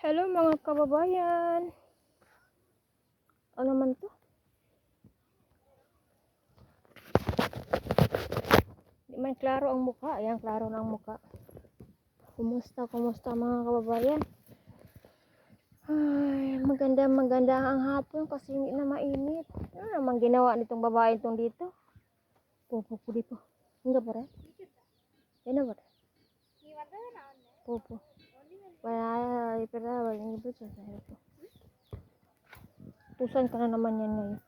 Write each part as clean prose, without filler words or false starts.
Hello mga kababayan. Ano naman to? Di man klaro ang mukha. Ayan, klaro na ang mukha. Kumusta mga kababayan? Ay, maganda ang hapon kasi hindi na mainit. Ano naman ginawa nitong babae itong dito? Popo dito. Enggak pare? Yan ba? Popo. Wala, pero wala ito sa ito. Tusan ka na naman yan ngayon.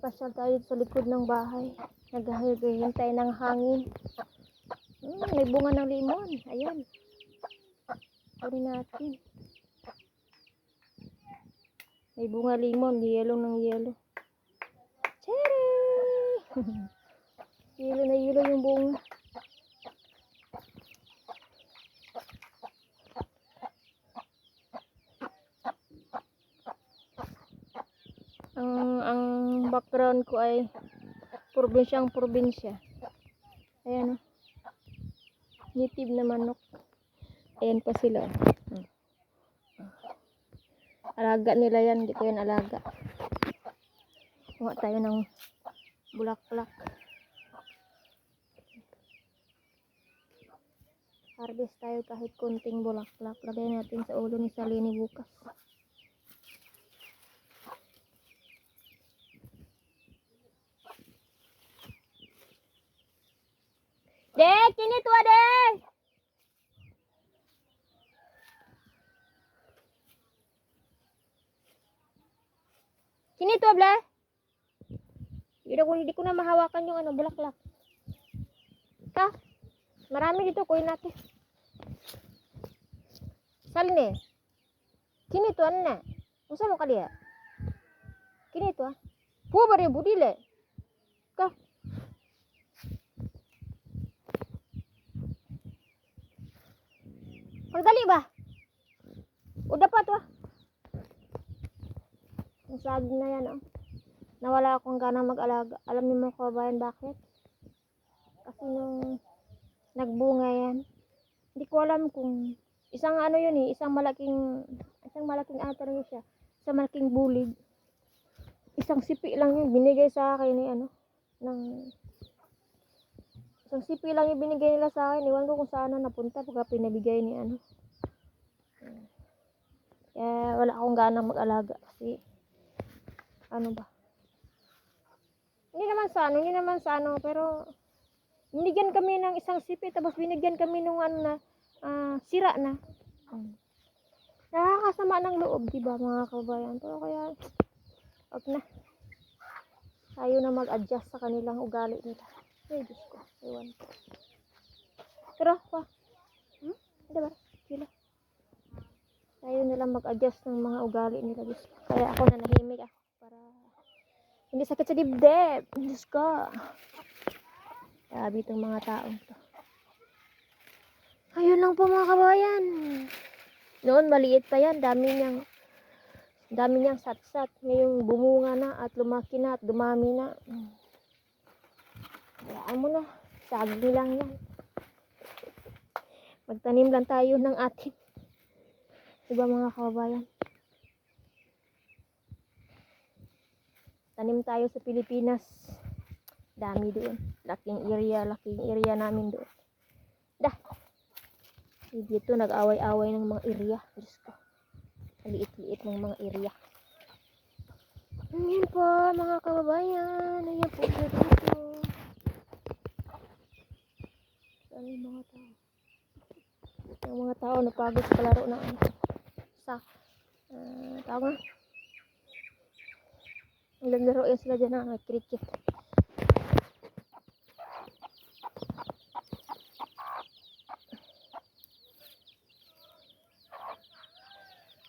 Pasyal tayo sa likod ng bahay. Naghahintay ng hangin. May bunga ng limon. Ayan. Kunin natin. May bunga limon. Yellow ng yellow. Cherry! Yellow na yellow yung bunga. Ang background ko ay probinsya. Ayan o. Native na manok. Ayan pa sila. Alaga nila yan. Hindi ko yan alaga. Kuha tayo ng bulaklak. Harvest tayo kahit konting bulaklak. Lagay natin sa ulo ni Salini bukas. Dek, kini tua dek. Kini tua bla. Hindi ko na mahawakan yung bulaklak. Ka? Marami dito, kunin natin. Salini. Kini tua na. Usa mo ka dia? Kini tua. Po bare budile. Ka? Pagdali ba? O dapat wa. Nasag na yan oh. Nawala akong gana mag-alaga. Alam niyo mga kabayan bakit? Kasi nung nagbunga yan, hindi ko alam kung isang yun eh, isang malaking talaga siya. Isang malaking bulig. Isang sipi lang yung binigay sa akin eh, isang sipi lang yung binigay nila sa akin. Iwan ko kung saan napunta pagka pinabigay ni Kaya wala akong gana mag-alaga kasi hindi naman sa pero binigyan kami ng isang sipi tapos binigyan kami nung sira na. Nakakasama ng loob, diba mga kabayan? Pero kaya wag na. Tayo na mag-adjust sa kanilang ugali nila. Ay, Diyos ko. Ewan ko. Pero, diba? Sila. Tayo nilang mag-adjust ng mga ugali nila. Diyos ko. Kaya ako nanahimik ako para hindi sakit sa dibdib. Diyos ko. Sabi itong mga taong to. Ayun lang po mga kabayan. Noon maliit pa yan. Dami niyang satsat. Ngayong bumunga na at lumaki na at dumami na. Hayaan mo na. Sagli lang yan. Magtanim lang tayo ng atin. Diba mga kabayan? Tanim tayo sa Pilipinas. Dami doon. Laking area namin doon. Dito nag-away-away ng mga area. Diyos ko. Liit-liit ng mga area. Ayan po mga kababayan. Ayan po dito. Ano yung mga tao? Yung mga tao napagod sa palaro ng tawag na. Naglaro yan sila dyan ng cricket.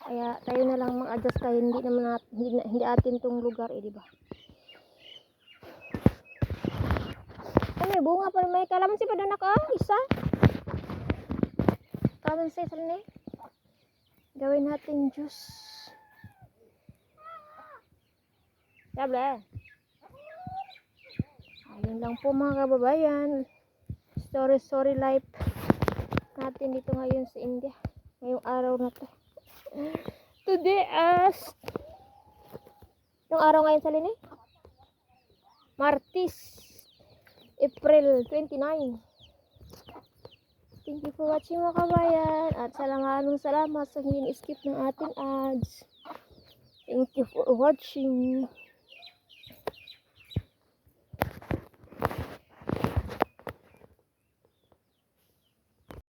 Kaya tayo na lang mag-adjust tayo, hindi atin tong lugar eh, di ba? Ay, may bunga pa, may kalamansi pa doon ako, isa. Kalamansi sa ni. Gawin natin juice. Sabi. Ayun lang po mga kababayan. Story life. natin dito ngayon sa India. Ngayong araw na to. Today as... Yung araw ngayon sa Lini? Martis. April 29. Thank you for watching mga kabayan. At salamat sa hindi skip ng ating ads. Thank you for watching.